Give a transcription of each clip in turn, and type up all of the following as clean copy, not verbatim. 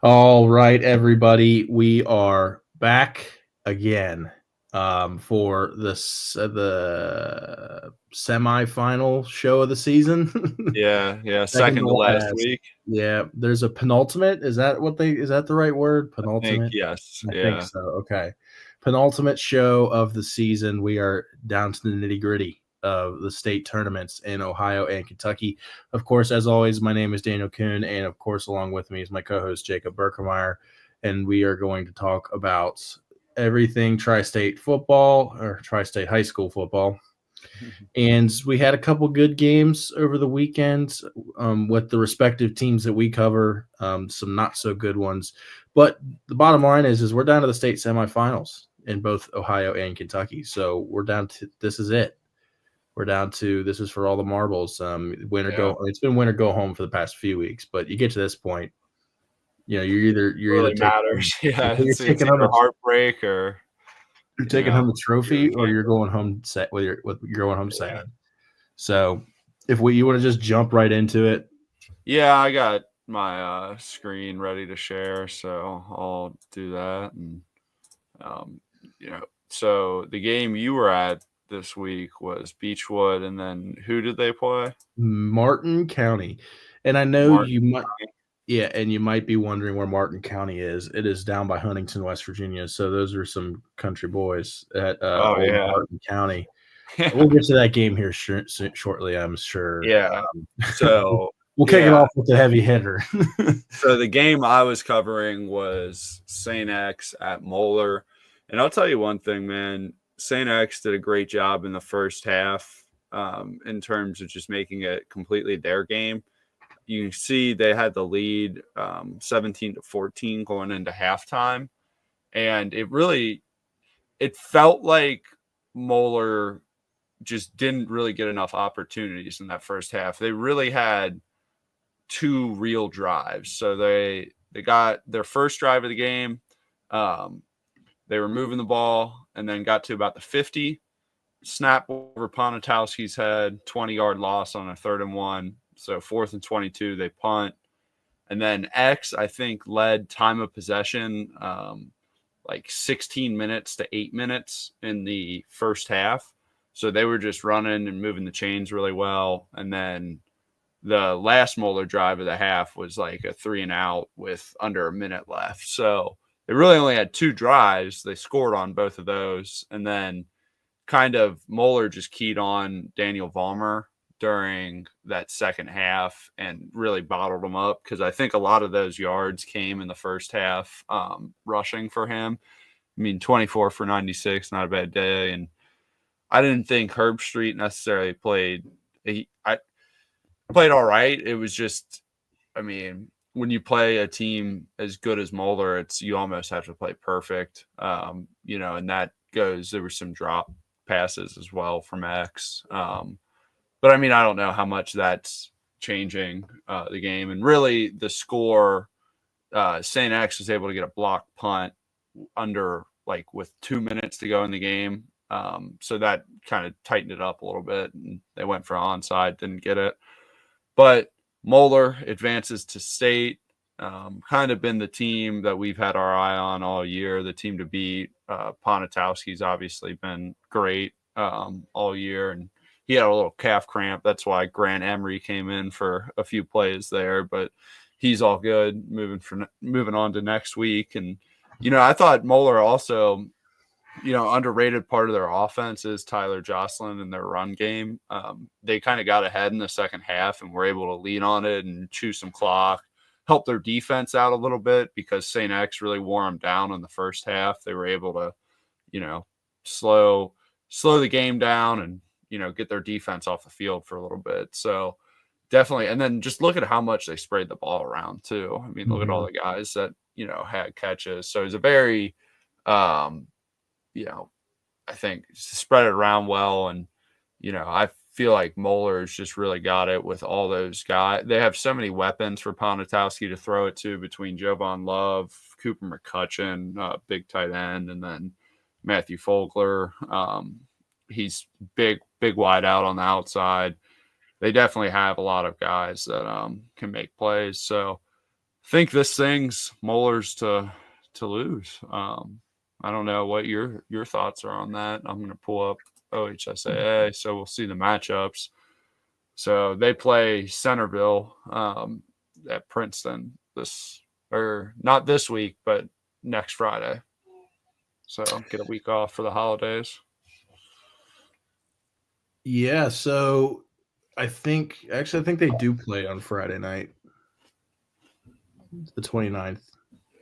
All right, everybody, we are back again for the semifinal show of the season. Yeah, Second second to to last last. week. Yeah, there's a penultimate. Is that the right word? I think, Penultimate? yes, I think yeah. so. Okay. Penultimate show of the season. We are down to the nitty-gritty of the state tournaments in Ohio and Kentucky. Of course, as always, my name is Daniel Kuhn, and of course, along with me is my co-host Jacob Berkemeier, and we are going to talk about everything tri-state football or tri-state high school football. And we had a couple good games over the weekend with the respective teams that we cover, some not so good ones. But the bottom line is we're down to the state semifinals in both Ohio and Kentucky. So we're down to this is it. We're down to this is for all the marbles. Win or Yeah, go. It's been win or go home for the past few weeks, but you get to this point, you're either really taking matters. home, Yeah, you're it's taking home either a heartbreak or, you're taking home a you're trophy or you're champion. going home set with you're going home Yeah. sad. So if you want to just jump right into it. Yeah, I got my screen ready to share, so I'll do that. And, um, so the game you were at this week was Beechwood, and then who did they play? Martin County. And I know Martin. you might and you might be wondering where Martin County is. It is down by Huntington, West Virginia. So those are some country boys at Oh, old yeah. Martin County. We'll get to that game here shortly, I'm sure. Yeah. So, We'll kick it yeah. off with the heavy hitter. So the game I was covering was St. X at Moeller. And I'll tell you one thing, man. St. X did a great job in the first half in terms of just making it completely their game. You see they had the lead 17-14 going into halftime. And it felt like Moeller just didn't really get enough opportunities in that first half. They really had two real drives. So they got their first drive of the game. Um, they were moving the ball and then got to about the 50. Snap over Ponatowski's head, 20-yard loss on a 3rd and 1. So 4th and 22, they punt. And then X, I think, led time of possession like 16 minutes to 8 minutes in the first half. So they were just running and moving the chains really well. And then the last Moeller drive of the half was like a 3-and-out with under a minute left. So they really only had two drives. They scored on both of those. And then kind of Moeller just keyed on Daniel Vollmer during that second half and really bottled him up because I think a lot of those yards came in the first half rushing for him. I mean, 24 for 96, not a bad day. And I didn't think Herb Street necessarily played. I played all right. It was just, I mean, when you play a team as good as Moeller, you almost have to play perfect. And that goes. There were some drop passes as well from X. But I mean, I don't know how much that's changing the game. And really, the score, St. X was able to get a blocked punt under with 2 minutes to go in the game. So that kind of tightened it up a little bit, and they went for onside, didn't get it. But Moeller advances to state. Kind of been the team that we've had our eye on all year, the team to beat. Ponatowski's obviously been great all year, and he had a little calf cramp. That's why Grant Emery came in for a few plays there, but he's all good. Moving on to next week, and I thought Moeller also, underrated part of their offense is Tyler Jocelyn and their run game. They kind of got ahead in the second half and were able to lean on it and chew some clock, help their defense out a little bit because St. X really wore them down in the first half. They were able to, slow the game down and, get their defense off the field for a little bit. So definitely. And then just look at how much they sprayed the ball around too. I mean, look at all the guys that, had catches. So it's a very, I think spread it around well. And, I feel like Moeller's just really got it with all those guys. They have so many weapons for Ponatowski to throw it to between Jovan Love, Cooper McCutcheon, big tight end, and then Matthew Fogler. He's big wide out on the outside. They definitely have a lot of guys that can make plays. So think this thing's Moeller's to lose. I don't know what your thoughts are on that. I'm going to pull up OHSAA, so we'll see the matchups. So they play Centerville at Princeton not this week, but next Friday. So get a week off for the holidays. Yeah, so I think they do play on Friday night, the 29th.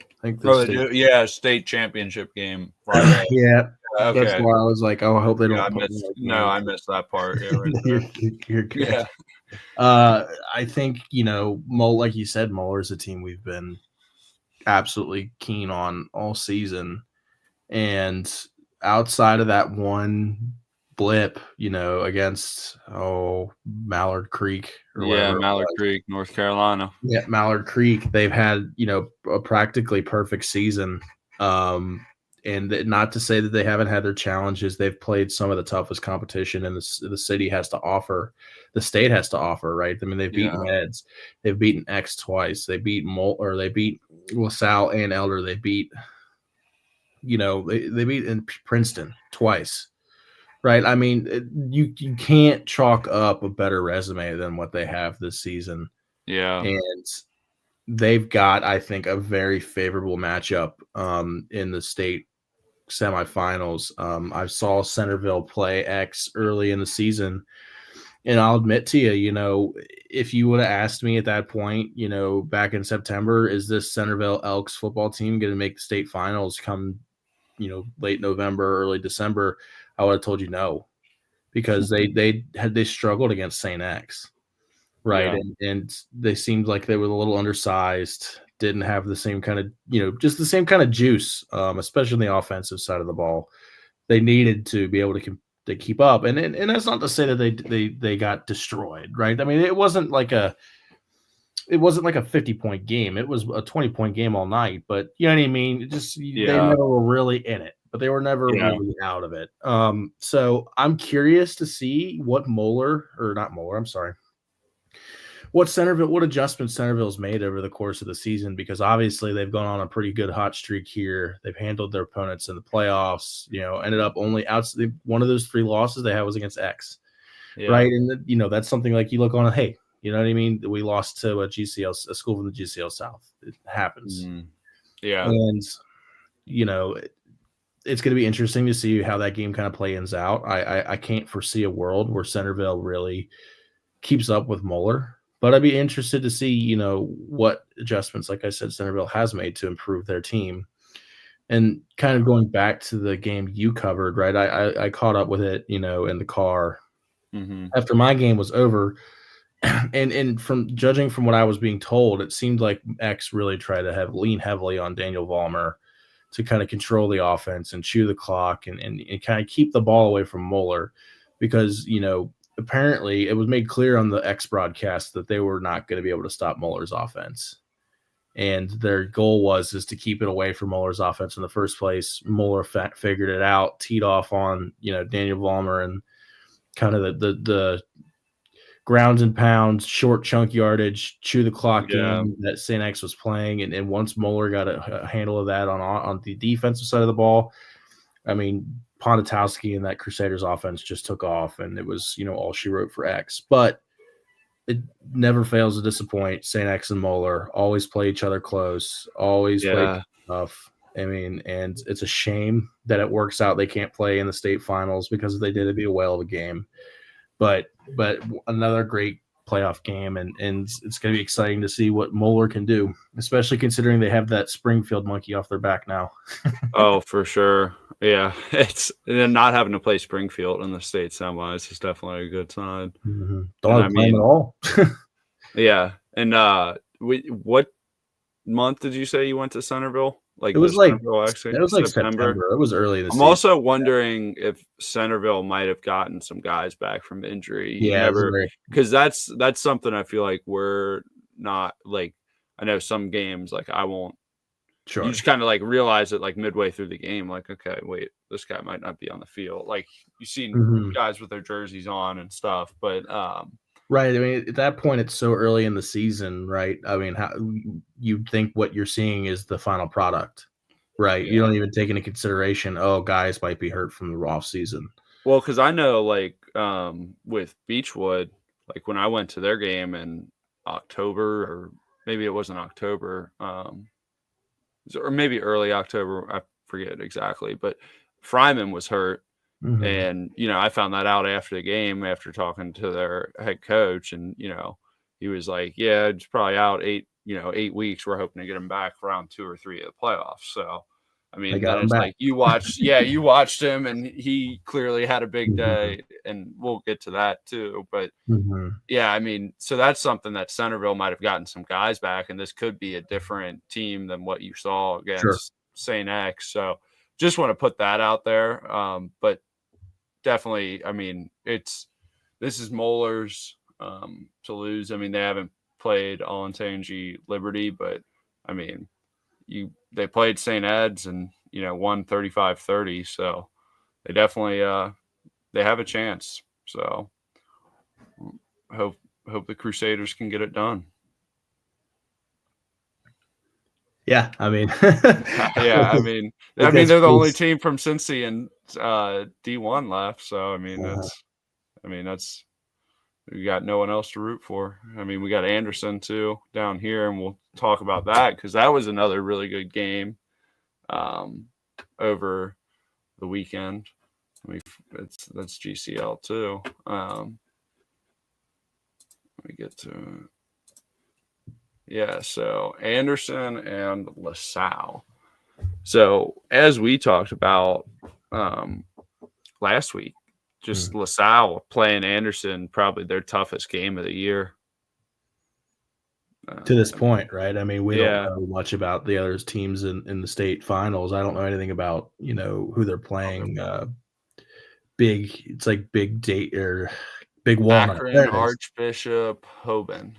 I think they do. Yeah, state championship game Friday. Yeah, okay. That's why I was like, oh, I hope they don't. I missed that part. Yeah, right you're good. Yeah. I think like you said, Muller's a team we've been absolutely keen on all season, and outside of that one blip, against Mallard Creek or whatever. Mallard Creek, North Carolina. Yeah, Mallard Creek. They've had a practically perfect season. And not to say that they haven't had their challenges. They've played some of the toughest competition in the city has to offer, the state has to offer, right? I mean, they've beaten Eds, they've beaten X twice, they beat they beat LaSalle and Elder, they beat, they beat in Princeton twice, right? I mean, you can't chalk up a better resume than what they have this season. Yeah, and they've got, I think, a very favorable matchup in the state semifinals. I saw Centerville play X early in the season, and I'll admit to you, if you would have asked me at that point, back in September, is this Centerville Elks football team going to make the state finals come, late November, early December, I would have told you no, because they struggled against St. X. Right. Yeah. And they seemed like they were a little undersized, didn't have the same kind of, just the same kind of juice, especially on the offensive side of the ball. They needed to be able to keep up. And that's not to say that they got destroyed. Right. I mean, it wasn't like a 50-point game. It was a 20-point game all night, but you know what I mean? They never were really in it, but they were never really out of it. So I'm curious to see what what adjustments Centerville's made over the course of the season, because obviously they've gone on a pretty good hot streak here. They've handled their opponents in the playoffs, ended up only outside. One of those 3 losses they had was against X, right? And, that's something like you look on, hey, you know what I mean? We lost to a school from the GCL South. It happens. Yeah. And, it's going to be interesting to see how that game kind of plays out. I can't foresee a world where Centerville really keeps up with Moeller. But I'd be interested to see, what adjustments, like I said, Centerville has made to improve their team. And kind of going back to the game you covered, right? I caught up with it, in the car after my game was over. And from judging from what I was being told, it seemed like X really tried to lean heavily on Daniel Vollmer to kind of control the offense and chew the clock and kind of keep the ball away from Moeller, because, apparently it was made clear on the X broadcast that they were not going to be able to stop Moeller's offense. And their goal is to keep it away from Moeller's offense in the first place. Moeller figured it out, teed off on, Daniel Vollmer, and kind of the grounds and pounds, short chunk yardage, chew the clock game that St. X was playing. And once Moeller got a handle of that on the defensive side of the ball, I mean, Pontatowski and that Crusaders offense just took off, and it was, all she wrote for X. But it never fails to disappoint. St. X and Moeller always play each other close, always play tough. I mean, and it's a shame that it works out they can't play in the state finals, because if they did, it'd be a whale of a game. But another great playoff game, and it's going to be exciting to see what Moeller can do, especially considering they have that Springfield monkey off their back now. Oh, for sure. Yeah, it's not having to play Springfield in the state semis is definitely a good sign. Don't play them at all. Yeah, and what month did you say you went to Centerville? It was like September. It was early this season. I'm also wondering if Centerville might have gotten some guys back from injury. Yeah, because that's something I feel like we're not like. I know some games like I won't. Sure. You just kind of like realize it like midway through the game, like, okay, wait, this guy might not be on the field. Like you see guys with their jerseys on and stuff, but Right. I mean, at that point, it's so early in the season, right? I mean, how you think what you're seeing is the final product, right? You Yeah. don't even take into consideration, oh, guys might be hurt from the off season. Well, because I know, like, with Beechwood, like, when I went to their game in October, or maybe it wasn't October, or maybe early October, I forget exactly, but Fryman was hurt, Mhm. and, I found that out after the game after talking to their head coach, and, he was like, "Yeah, it's probably out 8 weeks. We're hoping to get him back around 2 or 3 of the playoffs." So, I They mean, then got him it's back. like you watched him, and he clearly had a big Mhm. day, and we'll get to that too. But Mhm. yeah, I mean, so that's something that Centerville might have gotten some guys back, and this could be a different team than what you saw Sure. against St. X. So just want to put that out there. But definitely, I mean, this is Moeller's to lose. I mean, they haven't played Olentangy Liberty, but I mean, they played St. Ed's and won 35-30, so they definitely they have a chance. So hope hope the Crusaders can get it done. Yeah, I mean, Yeah, I think mean that's they're the only pretty. team from Cincy and D1 left, so Uh, that's we got no one else to root for. I mean, we got Anderson too down here, and we'll talk about that because that was another really good game over the weekend. I mean, that's GCL too. Let me get to so Anderson and LaSalle. So as we talked about last week, just mm. LaSalle playing Anderson, probably their toughest game of the year. To this I mean, point, right? I mean, we don't yeah, know much about the other teams in the state finals. I don't know anything about, who they're playing. It's like Big Date or Big Walnut. Akron, There it is. Archbishop, Hoban.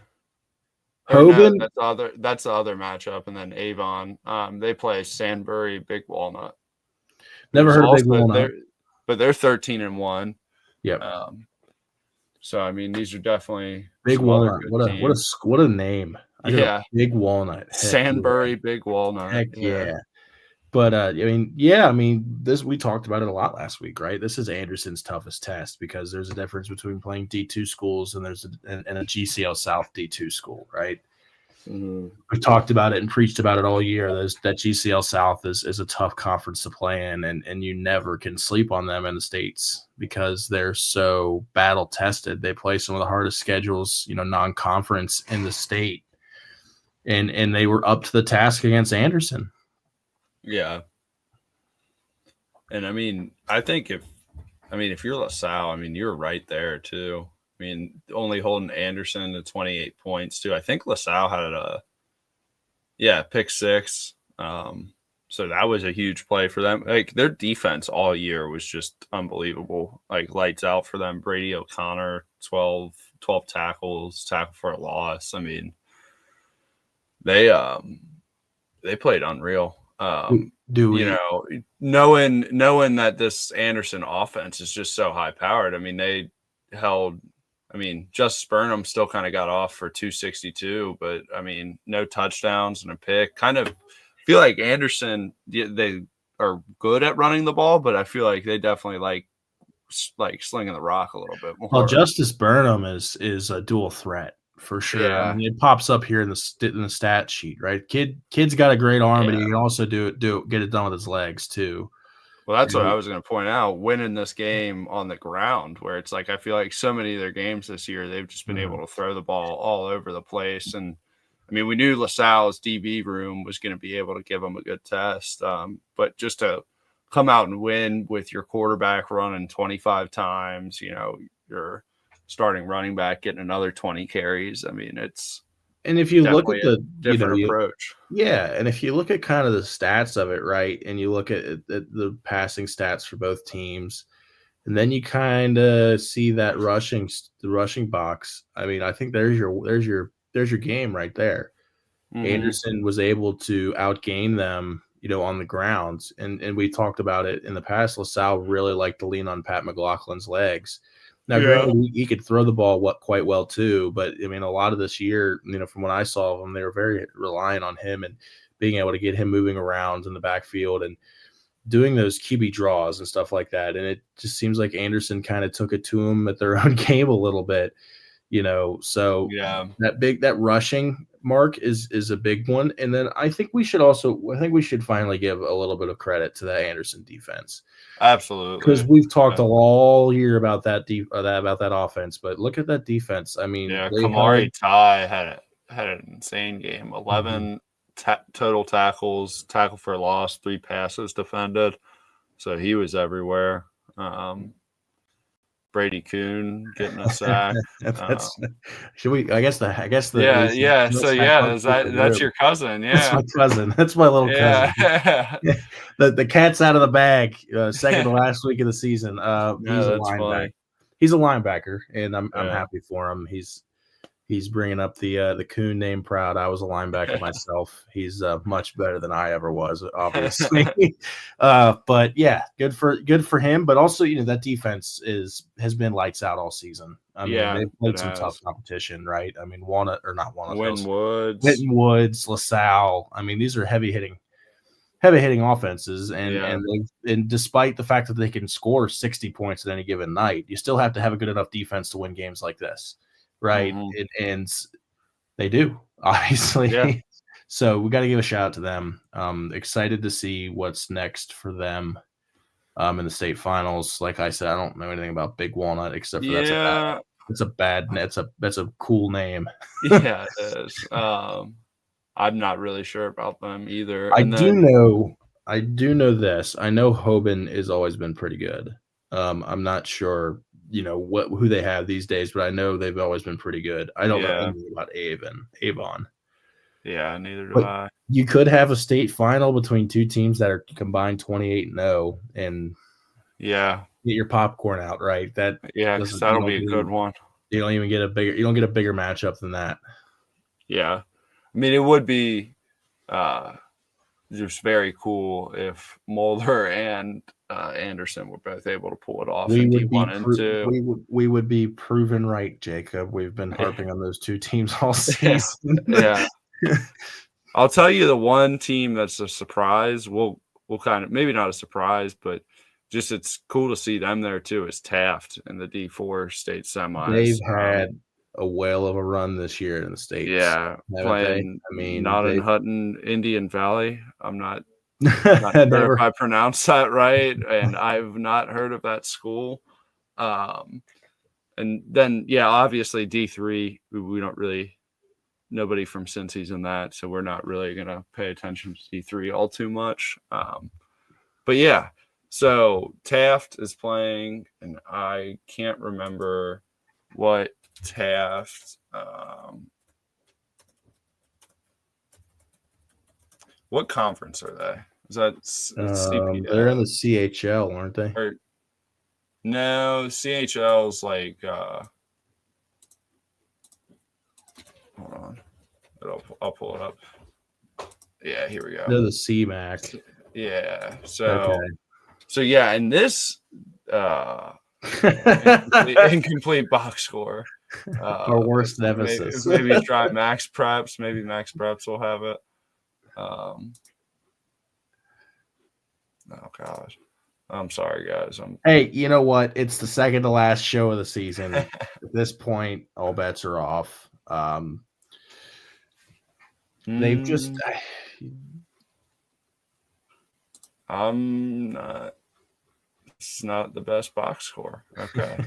Or no, Hoban, that's the other matchup, and then Avon. They play Sandbury, Big Walnut, never who's heard of Big also Walnut. they're 13-1. Yep. Um, so I mean, these are definitely Big some other Walnut. good What a teams. what a name. I go Yeah, Big Walnut. Heck yeah. Sandbury, Big Walnut. Heck Yeah. yeah. But, I mean, yeah, I mean, this we talked about it a lot last week, right? This is Anderson's toughest test because there's a difference between playing D2 schools and a GCL South D2 school, right? Mhm. We talked about it and preached about it all year. That GCL South is a tough conference to play in, and you never can sleep on them in the States because they're so battle tested. They play some of the hardest schedules, non-conference in the state. And they were up to the task against Anderson. Yeah. And I mean, if you're LaSalle, I mean, you're right there too. I mean, only holding Anderson to 28 points too. I think LaSalle had pick six. So that was a huge play for them. Like their defense all year was just unbelievable. Like lights out for them. Brady O'Connor, 12 tackles, tackle for a loss. I mean, they played unreal. Do we? Knowing that this Anderson offense is just so high powered. I mean, they held. I mean, Justice Burnham still kind of got off for 262, but I mean, no touchdowns and a pick. Kind of feel like Anderson, they are good at running the ball, but I feel like they definitely like slinging the rock a little bit Well, more. Justice Burnham is a dual threat for sure. I Yeah, mean, it pops up here in the stat sheet, right? Kid's got a great arm, but he yeah. can also get it done with his legs too. Well, that's You what I know, was going to point out. Winning this game on the ground, where it's like I feel like so many of their games this year, they've just been able to throw the ball all over the place. And I mean, we knew LaSalle's DB room was going to be able to give them a good test, but just to come out and win with your quarterback running 25 times, your starting running back getting another 20 carries. I mean, it's and if you look definitely at a the, different approach. yeah, and if you look at kind of the stats of it, right, and you look at the passing stats for both teams, and then you kind of see that the rushing box. I mean, I think there's your game right there. Mm-hmm. Anderson was able to outgain them, on the ground. And we talked about it in the past. LaSalle really liked to lean on Pat McLaughlin's legs. Now, granted, he could throw the ball quite well too, but I mean, a lot of this year, from what I saw of him, they were very reliant on him and being able to get him moving around in the backfield and doing those QB draws and stuff like that. And it just seems like Anderson kind of took it to him at their own game a little bit, So that rushing mark is a big one. And then I think we should finally give a little bit of credit to that Anderson defense. Absolutely, because we've talked all year about that about that offense, but look at that defense. I mean, Kamari Ty had an insane game. 11 total tackles, tackle for loss, 3 passes defended, so he was everywhere. Brady Kuhn getting a sack. Should we? I guess the yeah. So that's your cousin. Yeah, that's my cousin. That's my little cousin. The cat's out of the bag. Second to last week of the season. He's a linebacker. Funny. He's a linebacker, and I'm happy for him. He's bringing up the Kuhn name proud. I was a linebacker myself. He's much better than I ever was, obviously. But yeah, good for him. But also, that defense has been lights out all season. I mean, they've played some tough competition, right? I mean, Witten Woods, LaSalle. I mean, these are heavy hitting offenses, and despite the fact that they can score 60 points at any given night, you still have to have a good enough defense to win games like this. Right. And they do, obviously. Yeah. So we got to give a shout out to them. Excited to see what's next for them in the state finals. Like I said, I don't know anything about Big Walnut except for that's a cool name. Yeah, it is. I'm not really sure about them either. I do know this. I know Hoban has always been pretty good. I'm not sure who they have these days, but I know they've always been pretty good. I don't know anything about Avon. Yeah, neither do I. You could have a state final between two teams that are combined 28-0 and get your popcorn out, right? That'll be a good one. You don't get a bigger matchup than that. Yeah. I mean, it would be just very cool if Mulder and Anderson were both able to pull it off. We would be proven right, Jacob. We've been harping on those two teams all season. Yeah. I'll tell you the one team that's a surprise. We'll kind of, maybe not a surprise, but just it's cool to see them there too, is Taft in the D4 state semis. They've had a whale of a run this year in the States. Yeah, playing in Hutton, Indian Valley. I'm not sure if I pronounced that right, and I've not heard of that school. And then, obviously D3, we don't really – nobody from Cincy's in that, so we're not really going to pay attention to D3 all too much. But, yeah, so Taft is playing, and I can't remember what Taft what conference are they? Is that CPL? They're in the CHL, aren't they? No, CHL's like hold on. I'll pull it up. Yeah, here we go. They're the CMAC. Yeah. So and this incomplete box score. Our worst nemesis. Maybe try Max Preps. Maybe Max Preps will have it. Oh gosh, I'm sorry, guys. Hey, you know what? It's the second to last show of the season. At this point, all bets are off. They've just. It's not the best box score. Okay.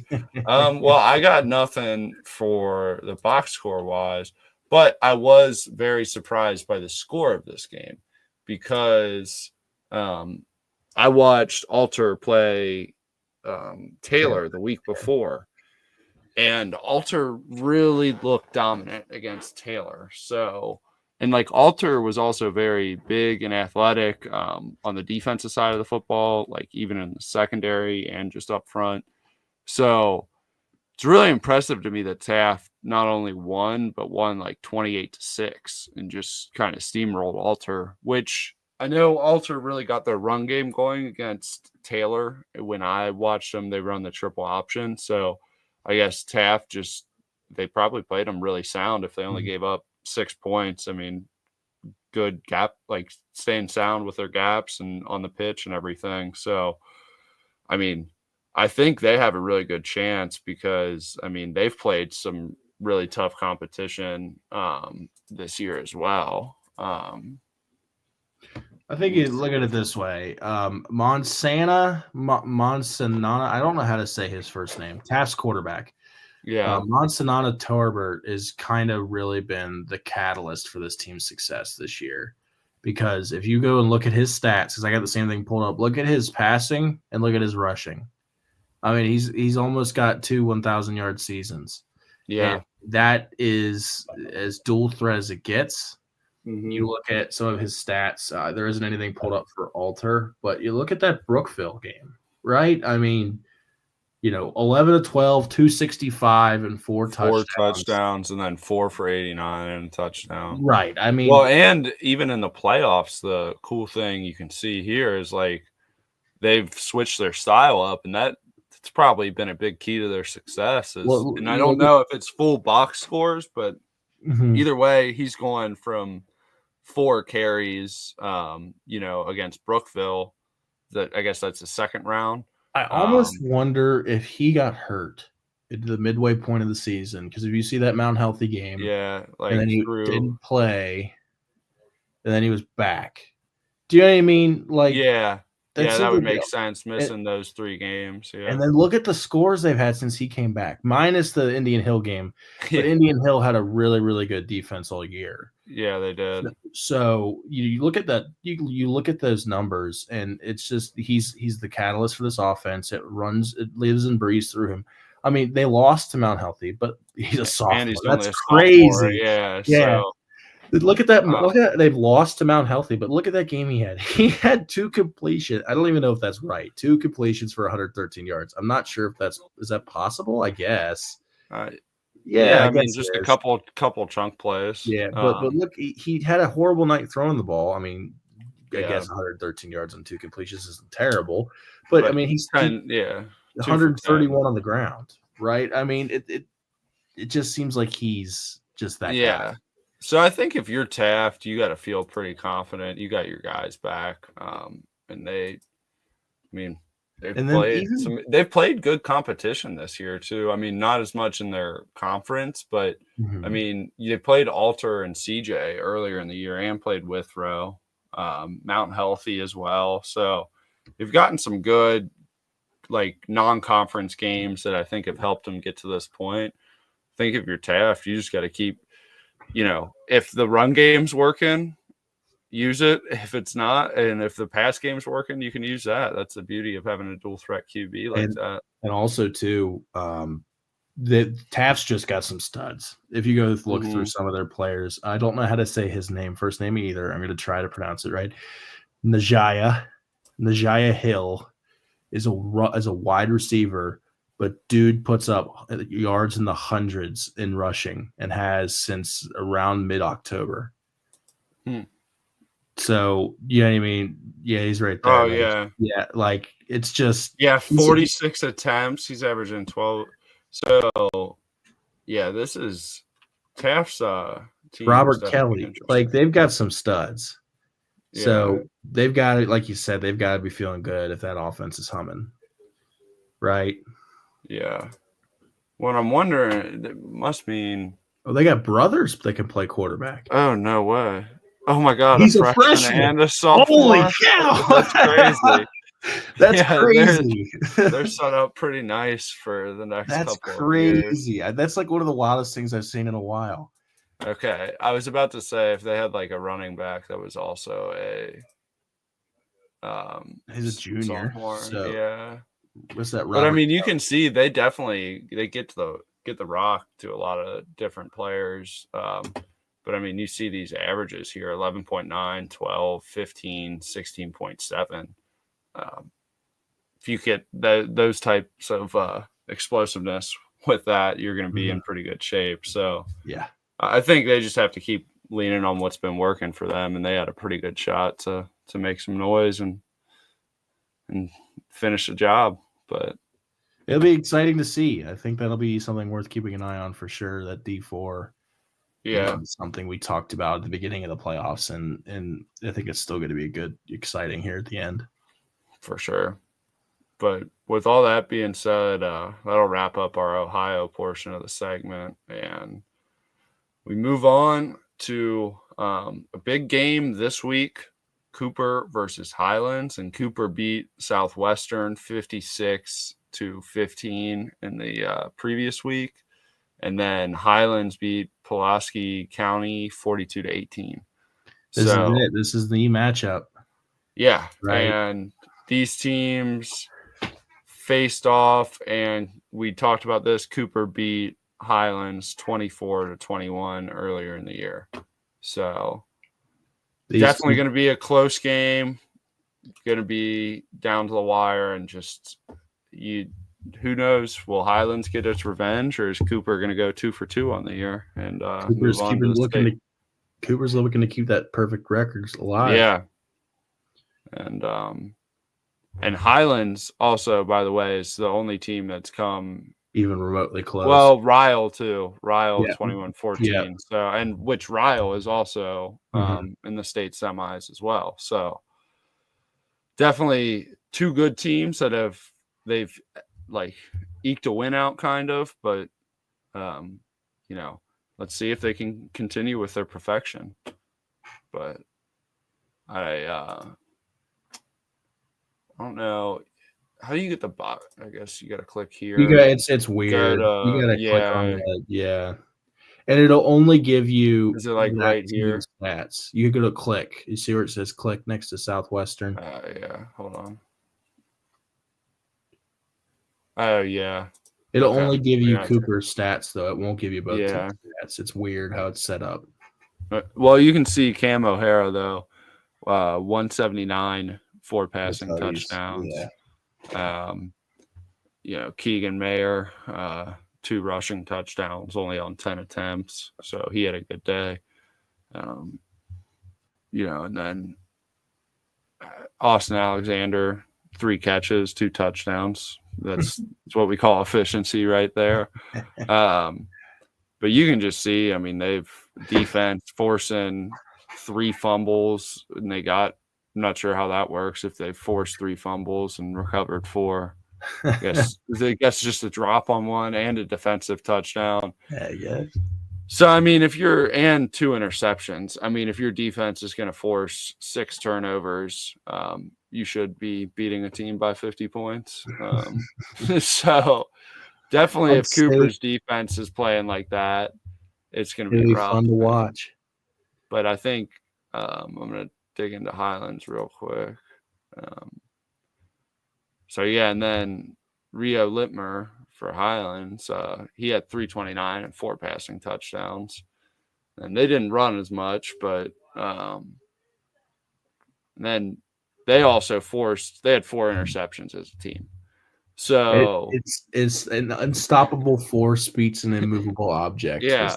Well, I got nothing for the box score wise, but I was very surprised by the score of this game because I watched Alter play Taylor the week before, and Alter really looked dominant against Taylor. So, and like Alter was also very big and athletic on the defensive side of the football, like even in the secondary and just up front. So it's really impressive to me that Taft not only won, but won like 28-6 and just kind of steamrolled Alter, which I know Alter really got their run game going against Taylor. When I watched them, they run the triple option. So I guess Taft they probably played them really sound if they only gave up 6 points. I mean, good gap, like staying sound with their gaps and on the pitch and everything. So, I mean, I think they have a really good chance because, I mean, they've played some really tough competition this year as well. I think you look at it this way. Monsanana, I don't know how to say his first name. Taft's quarterback. Yeah. Monsanana Torbert has kind of really been the catalyst for this team's success this year. Because if you go and look at his stats, because I got the same thing pulled up, look at his passing and look at his rushing. I mean, he's almost got 2 1,000-yard seasons. Yeah. And that is as dual threat as it gets. Mm-hmm. You look at some of his stats. There isn't anything pulled up for Alter, but you look at that Brookville game, right? I mean, 11 to 12, 265, and four touchdowns, and then 4 for 89 and a touchdown. Right. I mean, well, and even in the playoffs, the cool thing you can see here is like they've switched their style up, and that's probably been a big key to their success. And I don't know if it's full box scores, but either way, he's going from 4 carries, against Brookville. I guess that's the second round. I almost wonder if he got hurt at the midway point of the season, because if you see that Mount Healthy game, and then he didn't play, and then he was back. Do you know what I mean? Like, that would make sense, missing those 3 games. Yeah. And then look at the scores they've had since he came back, minus the Indian Hill game. But Indian Hill had a really, really good defense all year. Yeah, they did. So you look at that, you look at those numbers, and it's just he's the catalyst for this offense. It lives and breathes through him. I mean, they lost to Mount Healthy, but he's a sophomore. And he's That's crazy. Yeah. So. Look at that. Look at they've lost to Mount Healthy, but look at that game he had. He had 2 completions. I don't even know if that's right. 2 completions for 113 yards. I'm not sure if is that possible. I guess. I mean, just a couple chunk plays. Yeah, but look, he had a horrible night throwing the ball. I mean, I guess 113 yards on 2 completions isn't terrible, but I mean, he's 131 on the ground, right? I mean, it just seems like he's just that guy. So I think if you're Taft, you got to feel pretty confident. You got your guys back, and they've played good competition this year too. I mean, not as much in their conference, but I mean, they played Alter and CJ earlier in the year, and played Withrow, Mount Healthy as well. So they've gotten some good, like, non-conference games that I think have helped them get to this point. I think if you're Taft, you just got to keep. If the run game's working, use it. If it's not, and if the pass game's working, you can use that. That's the beauty of having a dual threat QB like that. And also, too, the Taft's just got some studs. If you go look through some of their players, I don't know how to say his first name either. I'm going to try to pronounce it right. Najaya Hill is a wide receiver. But dude puts up yards in the hundreds in rushing, and has since around mid-October. So, you know what I mean? Yeah, he's right there. Oh, yeah. Yeah, like, it's just... Yeah, 46 attempts. He's averaging 12. So, yeah, this is Taft's team. Robert Kelly. Like, they've got some studs. Yeah. So, they've got to, like you said, they've got to be feeling good if that offense is humming. Right? Yeah. What I'm wondering, it must mean... Oh, they got brothers that can play quarterback. Oh, no way. Oh, my God. He's a freshman and a sophomore. Holy cow. That's crazy. That's crazy. They're set up pretty nice for the next couple of crazy. years. That's like one of the wildest things I've seen in a while. Okay. I was about to say if they had like a running back that was also he's a junior. Sophomore. So. Yeah. What's that? But I mean, you can see they get the rock to a lot of different players. But I mean, you see these averages here: 11.9, 12, 15, 16.7. If you get those types of explosiveness with that, you're going to be in pretty good shape. So yeah, I think they just have to keep leaning on what's been working for them, and they had a pretty good shot to make some noise and finish the job. But It'll be exciting to see. I think that'll be something worth keeping an eye on for sure. That D4, Yeah, something we talked about at the beginning of the playoffs, and I think it's still going to be good, exciting here at the end. for sure. But with all that being said, that'll wrap up our Ohio portion of the segment, and we move on to a big game this week. Cooper versus Highlands, and Cooper beat Southwestern 56-15 in the previous week, and then Highlands beat Pulaski County 42-18. This is So it. This is the matchup. yeah, Right. and these teams faced off, and we talked about this. Cooper beat Highlands 24-21 earlier in the year. So definitely going to be a close game. Going to be down to the wire, and just who knows? Will Highlands get its revenge, or is Cooper going to go 2 for 2 on the year and move on to the state? Cooper's looking to keep that perfect record alive. Yeah, and Highlands also, by the way, is the only team that's come even remotely close. Well, Ryle too. Ryle 21-14. Yeah. So, and which Ryle is also in the state semis as well. So definitely two good teams that they've like eked a win out kind of, but let's see if they can continue with their perfection. But I don't know. How do you get the bot? I guess you got to click here. It's weird. You got to click on that. And it'll only give you is it like right here stats. You go to click. You see where it says click next to Southwestern? Yeah, hold on. Oh yeah. It'll only give you Cooper's stats though. It won't give you both teams' stats. It's weird how it's set up. Well, you can see Cam O'Hara though, 179 4 passing touchdowns. Keegan Mayer, 2 rushing touchdowns, only on 10 attempts. So he had a good day. And then Austin Alexander, 3 catches, 2 touchdowns. That's what we call efficiency right there. But you can just see, I mean, they've defense forcing 3 fumbles, and I'm not sure how that works if they forced 3 fumbles and recovered 4. I guess just a drop on one and a defensive touchdown. Yeah, I guess. So, I mean, and 2 interceptions, I mean, if your defense is going to force 6 turnovers, you should be beating a team by 50 points. So definitely if Cooper's defense is playing like that, it's going to be rough. Fun to watch. But I think I'm going to dig into Highlands real quick. And then Rio Littmer for Highlands, he had 329 and 4 passing touchdowns. And they didn't run as much, but then they also they had 4 interceptions as a team. So it's an unstoppable force beats an immovable object. Yeah.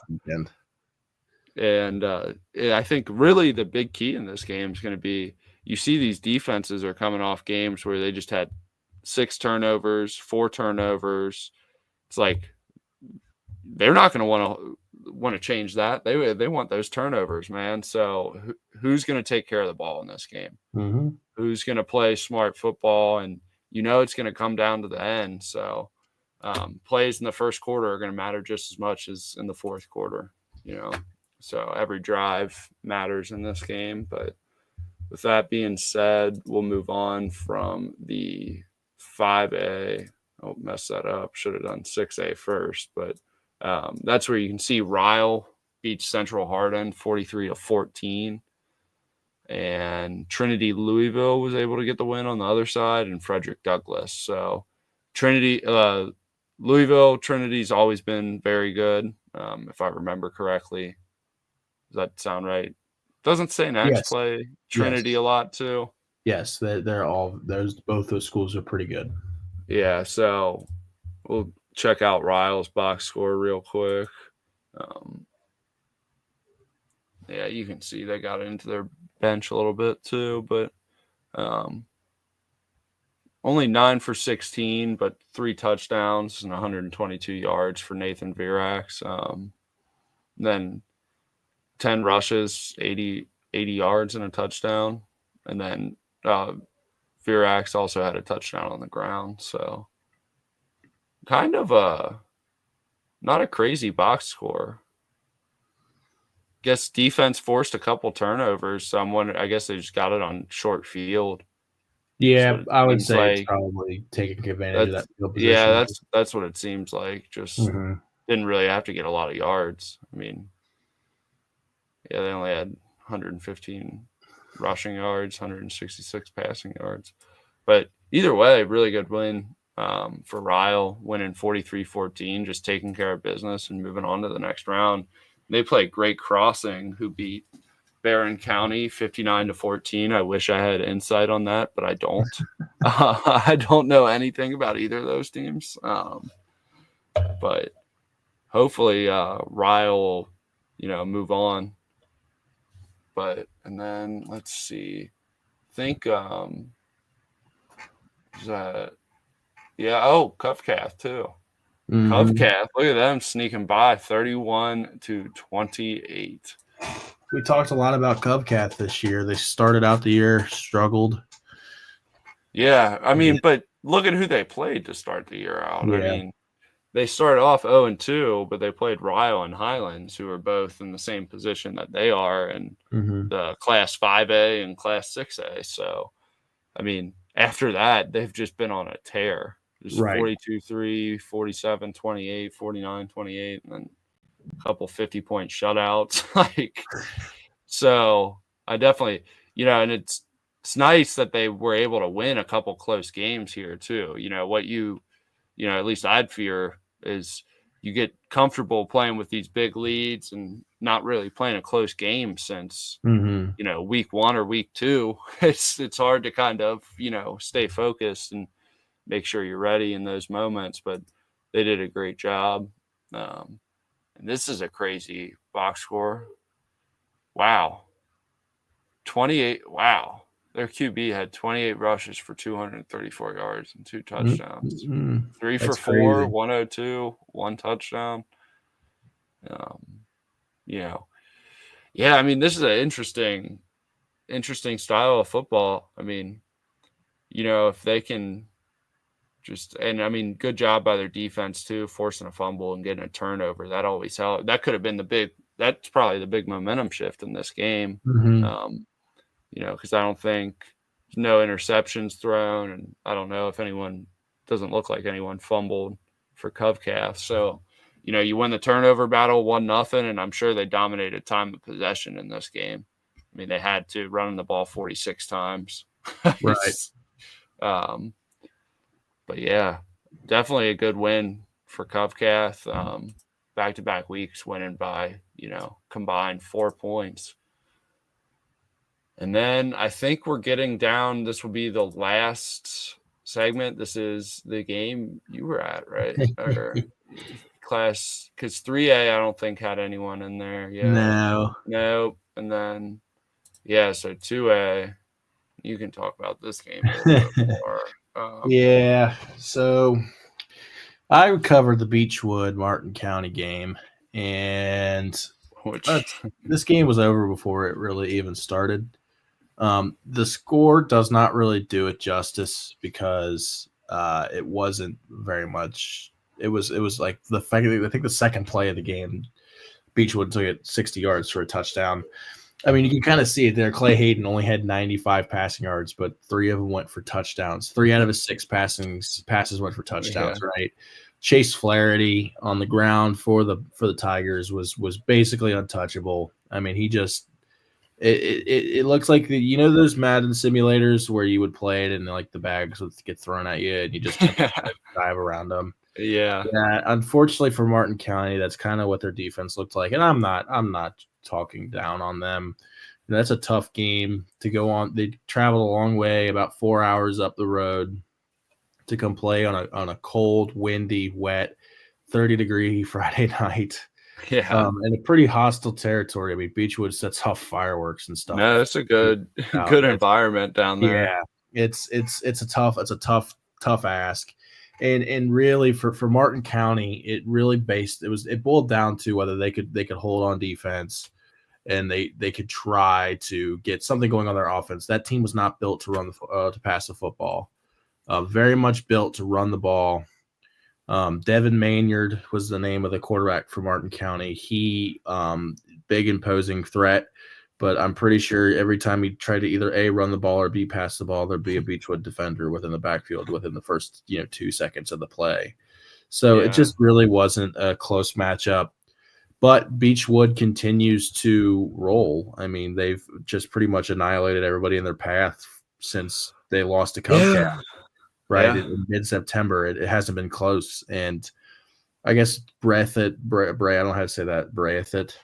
And I think really the big key in this game is going to be, you see these defenses are coming off games where they just had 6 turnovers, 4 turnovers. It's like they're not going to want to change that. They want those turnovers, man. So who's going to take care of the ball in this game? Mm-hmm. Who's going to play smart football? And it's going to come down to the end. So plays in the first quarter are going to matter just as much as in the fourth quarter. So every drive matters in this game. But with that being said, we'll move on from the 5A. Oh, messed that up. Should have done 6A first. But that's where you can see Ryle beats Central Hardin 43-14. And Trinity Louisville was able to get the win on the other side, and Frederick Douglass. So Louisville, Trinity's always been very good, if I remember correctly. Does that sound right? Doesn't St. X play Trinity a lot too? Yes, both those schools are pretty good. Yeah, so we'll check out Ryle's box score real quick. You can see they got into their bench a little bit too, but only 9 for 16, but 3 touchdowns and 122 yards for Nathan Virax. Then 10 rushes, 80 yards and a touchdown. And then Virax also had a touchdown on the ground. So kind of not a crazy box score. Guess defense forced a couple turnovers. So I guess they just got it on short field. Yeah, I would say like. It's probably taking advantage of that field position. Yeah, that's what it seems like. Just didn't really have to get a lot of yards. I mean, yeah, they only had 115 rushing yards, 166 passing yards. But either way, really good win for Ryle, winning 43-14, just taking care of business and moving on to the next round. They played Great Crossing, who beat Barron County 59-14. I wish I had insight on that, but I don't. I don't know anything about either of those teams. But hopefully Ryle will, move on. And then let's see. I think Covcath too. Covcath, look at them sneaking by 31-28. We talked a lot about Covcath this year. They started out the year, struggled. Yeah, I mean, but look at who they played to start the year out. Yeah. I mean, they started off 0-2, but they played Ryle and Highlands, who are both in the same position that they are in the Class 5A and Class 6A. So, I mean, after that, they've just been on a tear. Just 42-3, 47-28, 49-28, and then a couple 50-point shutouts. So I definitely, and it's nice that they were able to win a couple close games here too. What at least I'd fear is you get comfortable playing with these big leads and not really playing a close game since, week 1 or week 2. It's hard to kind of, stay focused and make sure you're ready in those moments, but they did a great job. And this is a crazy box score. Wow. 28. Wow. Their QB had 28 rushes for 234 yards and 2 touchdowns. 3 for 4, crazy. 102, 1 touchdown. Yeah, I mean, this is an interesting style of football. I mean, if they can good job by their defense too, forcing a fumble and getting a turnover. That always helps. That could have been that's probably the big momentum shift in this game. Because I don't think no interceptions thrown, and I don't know if doesn't look like anyone fumbled for Covcath. So, you win the turnover battle 1-0, and I'm sure they dominated time of possession in this game. I mean, they had to running the ball 46 times. Right. But yeah, definitely a good win for Covcath. Back-to-back weeks winning by, combined 4 points. And then I think we're getting down. This will be the last segment. This is the game you were at, right? Or class, because 3A I don't think had anyone in there. Yeah. No. And then, so 2A, you can talk about this game a little bit more. So I covered the Beechwood Martin County game, and this game was over before it really even started. The score does not really do it justice because it wasn't very much. It was like I think the second play of the game, Beechwood took it 60 yards for a touchdown. I mean, you can kind of see it there. Clay Hayden only had 95 passing yards, but 3 of them went for touchdowns. 3 out of his 6 passes went for touchdowns, right? Chase Flaherty on the ground for the Tigers was basically untouchable. I mean, he just it looks like those Madden simulators where you would play it and like the bags would get thrown at you and you just dive around them. Yeah. Unfortunately for Martin County, that's kind of what their defense looked like. And I'm not talking down on them. That's a tough game to go on. They traveled a long way, about 4 hours up the road to come play on a cold, windy, wet, 30-degree Friday night. Yeah. In a pretty hostile territory. I mean, Beechwood sets off fireworks and stuff. No, it's a good environment down there. Yeah. It's a tough tough ask. And really for Martin County, it boiled down to whether they could hold on defense and they could try to get something going on their offense. That team was not built to to pass the football. Very much built to run the ball. Devin Maynard was the name of the quarterback for Martin County. He big imposing threat, but I'm pretty sure every time he tried to either A, run the ball, or B, pass the ball, there'd be a Beechwood defender within the backfield within the first 2 seconds of the play. So it just really wasn't a close matchup. But Beechwood continues to roll. I mean, they've just pretty much annihilated everybody in their path since they lost to Cubcats, right? Yeah. In mid-September. It hasn't been close. And I guess Breathitt, I don't know how to say that, Breathitt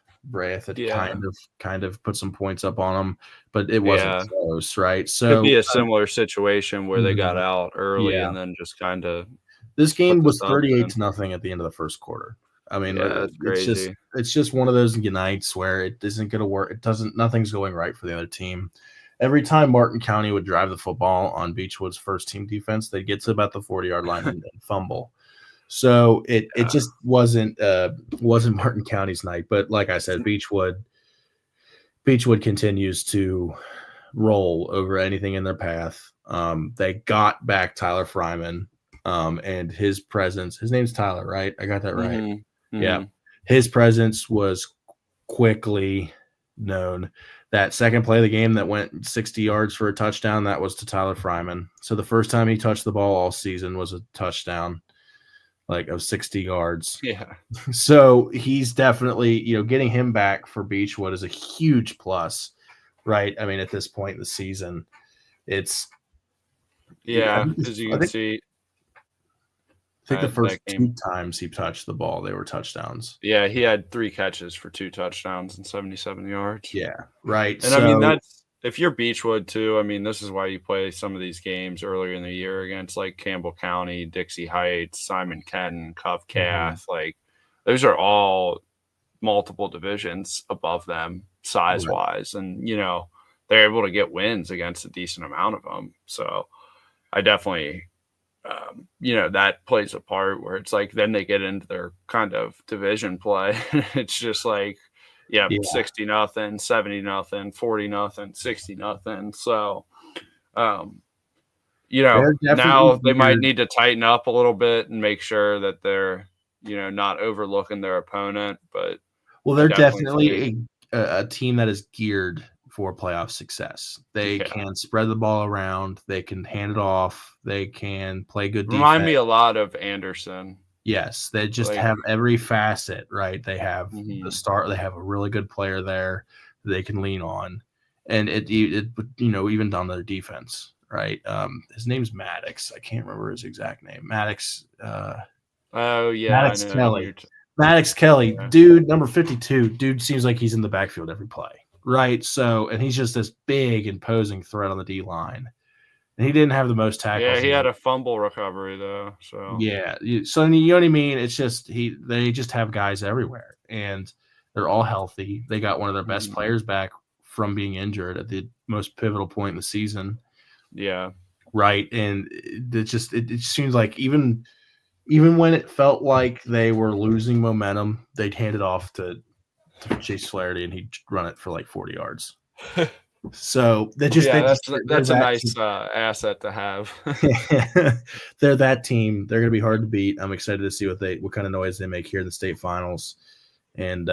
kind of put some points up on them, but it wasn't close, right? So could be a similar situation where they got out early and then just kind of. This game was 38-0 at the end of the first quarter. I mean, that's crazy. It's just one of those nights where it isn't going to work. Nothing's going right for the other team. Every time Martin County would drive the football on Beechwood's first team defense, they'd get to about the 40-yard line and fumble. So it just wasn't Martin County's night. But like I said, Beechwood continues to roll over anything in their path. They got back Tyler Fryman, and his presence. His name's Tyler, right? I got that right. Mm-hmm. Yeah, his presence was quickly known. That second play of the game that went 60 yards for a touchdown, that was to Tyler Fryman. So the first time he touched the ball all season was a touchdown, of 60 yards. Yeah. So he's definitely, getting him back for Beechwood is a huge plus, right? I mean, at this point in the season, it's as you can see. I think the first 2 times he touched the ball, they were touchdowns. Yeah, he had 3 catches for 2 touchdowns and 77 yards. Yeah, right. And I mean, that's if you're Beechwood too. I mean, this is why you play some of these games earlier in the year against Campbell County, Dixie Heights, Simon Kenton, Covcath. Those are all multiple divisions above them size wise, and they're able to get wins against a decent amount of them. So I definitely. That plays a part where it's then they get into their kind of division play. It's just 60-0, 70-0, 40-0, 60-0 So, now they might need to tighten up a little bit and make sure that they're, not overlooking their opponent. But they're definitely a team that is geared for playoff success. They can spread the ball around. They can hand it off. They can play good defense. Remind me a lot of Anderson. Yes, they just have every facet, right? They have the start. They have a really good player there they can lean on, and it even on their defense, right? His name's Maddox. I can't remember his exact name. Maddox. Maddox Kelly. Maddox Kelly, dude, number 52. Dude seems like he's in the backfield every play. Right, so and he's just this big imposing threat on the D line, and he didn't have the most tackles. Yeah, he had a fumble recovery though. So so you know what I mean. It's just they just have guys everywhere, and they're all healthy. They got one of their best players back from being injured at the most pivotal point in the season. Yeah, right, and it seems like even when it felt like they were losing momentum, they'd hand it off to Chase Flaherty, and he'd run it for 40 yards. So that's a nice asset to have. They're that team. They're going to be hard to beat. I'm excited to see what kind of noise they make here in the state finals. And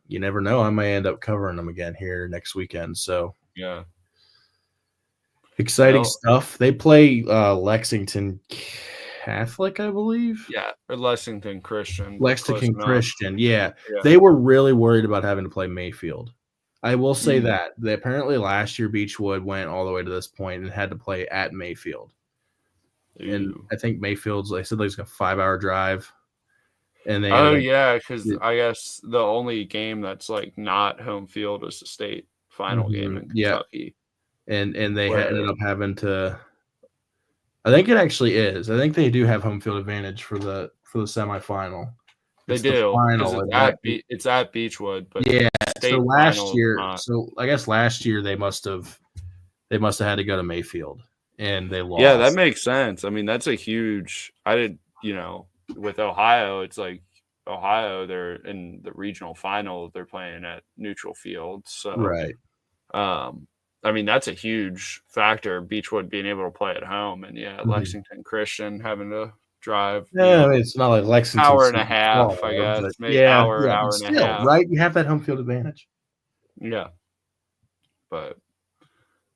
you never know, I may end up covering them again here next weekend. So yeah, exciting stuff. They play Lexington Catholic, I believe. Yeah, or Lexington Christian. Lexington Christian, yeah. They were really worried about having to play Mayfield. I will say that. Apparently last year Beechwood went all the way to this point and had to play at Mayfield. And I think Mayfield's, they said it's a 5-hour drive. And they because I guess the only game that's not home field is the state final game in Kentucky. And they ended up having to. I think it actually is. I think they do have home field advantage for the semifinal. They do. It's at Beechwood, but so last year, I guess last year they must have had to go to Mayfield, and they lost. Yeah, that makes sense. I mean, that's a huge. With Ohio, it's like Ohio. They're in the regional final. They're playing at neutral field, so Right. I mean, that's a huge factor. Beechwood being able to play at home, and Lexington Christian having to drive. Yeah, I mean, it's not like Lexington Hour and a Seton half, I far, guess. but Maybe yeah, but hour and a still, half. right? You have that home field advantage. Yeah, but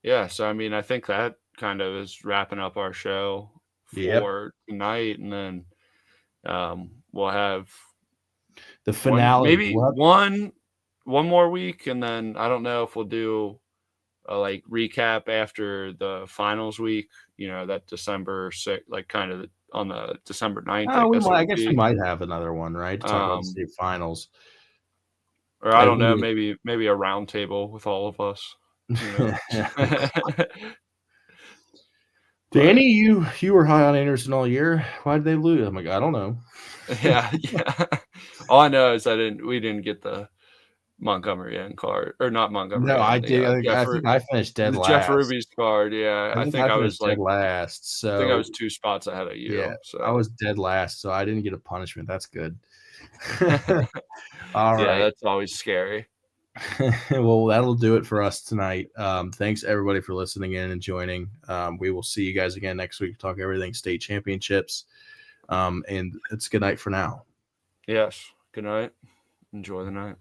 yeah. So I mean, I think that kind of is wrapping up our show for tonight, and then we'll have the finale. one more week, and then I don't know if we'll do a like recap after the finals week. That December 6th, like kind of on the December 9th. I guess we might have another one, right? To talk about the state finals. Or I don't know, maybe a round table with all of us. Danny, you were high on Anderson all year. Why did they lose? I'm like, I don't know. Yeah. All I know is we didn't get the Montgomery end card, or not Montgomery. No, I did. I think I finished dead last. Jeff Ruby's card. Yeah, I think I was dead last. So I think I was 2 spots ahead of you. Yeah, so I was dead last, so I didn't get a punishment. That's good. All right. Yeah, that's always scary. Well, that'll do it for us tonight. Thanks everybody for listening in and joining. We will see you guys again next week to talk everything state championships. And it's good night for now. Yes. Good night. Enjoy the night.